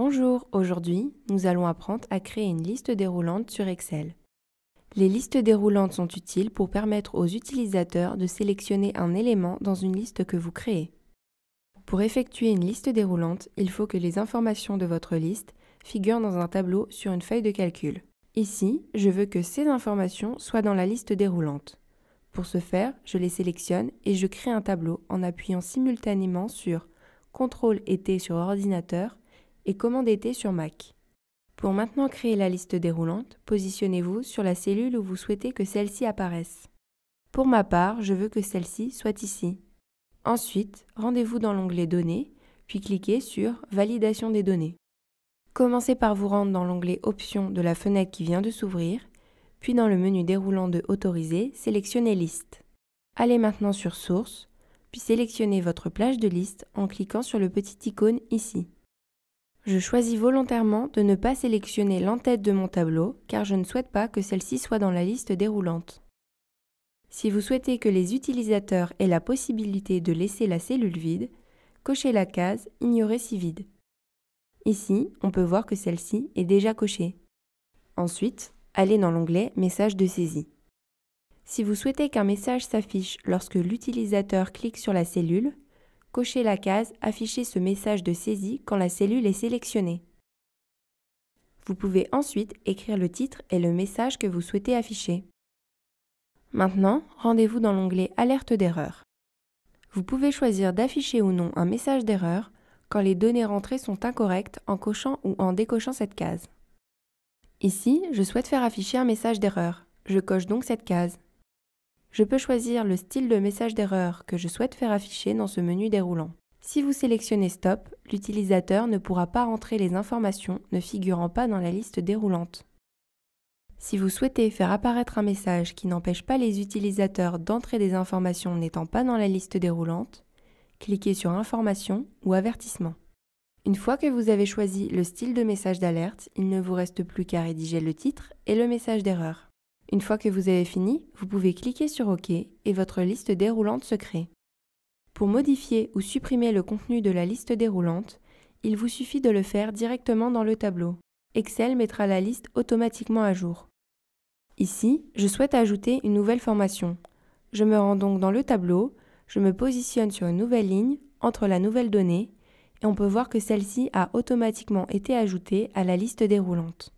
Bonjour, aujourd'hui, nous allons apprendre à créer une liste déroulante sur Excel. Les listes déroulantes sont utiles pour permettre aux utilisateurs de sélectionner un élément dans une liste que vous créez. Pour effectuer une liste déroulante, il faut que les informations de votre liste figurent dans un tableau sur une feuille de calcul. Ici, je veux que ces informations soient dans la liste déroulante. Pour ce faire, je les sélectionne et je crée un tableau en appuyant simultanément sur CTRL et T sur ordinateur et Commande et T sur Mac. Pour maintenant créer la liste déroulante, positionnez-vous sur la cellule où vous souhaitez que celle-ci apparaisse. Pour ma part, je veux que celle-ci soit ici. Ensuite, rendez-vous dans l'onglet Données, puis cliquez sur Validation des données. Commencez par vous rendre dans l'onglet Options de la fenêtre qui vient de s'ouvrir, puis dans le menu déroulant de Autoriser, sélectionnez Liste. Allez maintenant sur Source, puis sélectionnez votre plage de liste en cliquant sur le petit icône ici. Je choisis volontairement de ne pas sélectionner l'entête de mon tableau car je ne souhaite pas que celle-ci soit dans la liste déroulante. Si vous souhaitez que les utilisateurs aient la possibilité de laisser la cellule vide, cochez la case « Ignorer si vide ». Ici, on peut voir que celle-ci est déjà cochée. Ensuite, allez dans l'onglet « Message de saisie ». Si vous souhaitez qu'un message s'affiche lorsque l'utilisateur clique sur la cellule, cochez la case « Afficher ce message de saisie quand la cellule est sélectionnée ». Vous pouvez ensuite écrire le titre et le message que vous souhaitez afficher. Maintenant, rendez-vous dans l'onglet « Alerte d'erreur ». Vous pouvez choisir d'afficher ou non un message d'erreur quand les données rentrées sont incorrectes en cochant ou en décochant cette case. Ici, je souhaite faire afficher un message d'erreur. Je coche donc cette case. Je peux choisir le style de message d'erreur que je souhaite faire afficher dans ce menu déroulant. Si vous sélectionnez Stop, l'utilisateur ne pourra pas rentrer les informations ne figurant pas dans la liste déroulante. Si vous souhaitez faire apparaître un message qui n'empêche pas les utilisateurs d'entrer des informations n'étant pas dans la liste déroulante, cliquez sur Informations ou Avertissement. Une fois que vous avez choisi le style de message d'alerte, il ne vous reste plus qu'à rédiger le titre et le message d'erreur. Une fois que vous avez fini, vous pouvez cliquer sur OK et votre liste déroulante se crée. Pour modifier ou supprimer le contenu de la liste déroulante, il vous suffit de le faire directement dans le tableau. Excel mettra la liste automatiquement à jour. Ici, je souhaite ajouter une nouvelle formation. Je me rends donc dans le tableau, je me positionne sur une nouvelle ligne entre la nouvelle donnée et on peut voir que celle-ci a automatiquement été ajoutée à la liste déroulante.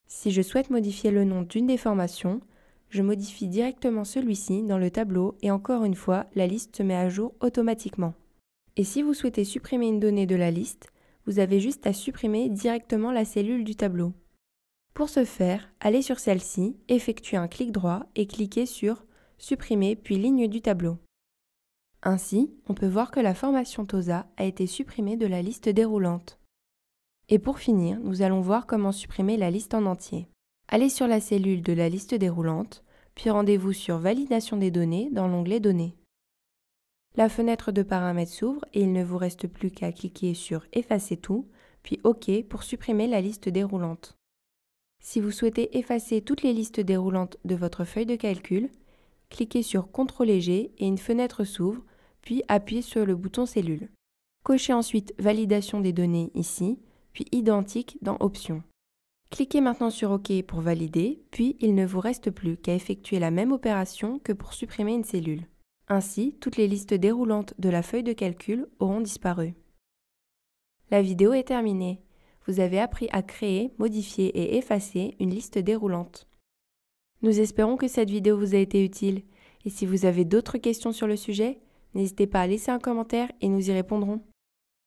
Si je souhaite modifier le nom d'une des formations, je modifie directement celui-ci dans le tableau et encore une fois, la liste se met à jour automatiquement. Et si vous souhaitez supprimer une donnée de la liste, vous avez juste à supprimer directement la cellule du tableau. Pour ce faire, allez sur celle-ci, effectuez un clic droit et cliquez sur « Supprimer puis ligne du tableau ». Ainsi, on peut voir que la formation TOSA a été supprimée de la liste déroulante. Et pour finir, nous allons voir comment supprimer la liste en entier. Allez sur la cellule de la liste déroulante, puis rendez-vous sur Validation des données dans l'onglet Données. La fenêtre de paramètres s'ouvre et il ne vous reste plus qu'à cliquer sur Effacer tout, puis OK pour supprimer la liste déroulante. Si vous souhaitez effacer toutes les listes déroulantes de votre feuille de calcul, cliquez sur CTRL+G et une fenêtre s'ouvre, puis appuyez sur le bouton Cellule. Cochez ensuite Validation des données ici, puis Identique dans Options. Cliquez maintenant sur OK pour valider, puis il ne vous reste plus qu'à effectuer la même opération que pour supprimer une cellule. Ainsi, toutes les listes déroulantes de la feuille de calcul auront disparu. La vidéo est terminée. Vous avez appris à créer, modifier et effacer une liste déroulante. Nous espérons que cette vidéo vous a été utile et si vous avez d'autres questions sur le sujet, n'hésitez pas à laisser un commentaire et nous y répondrons.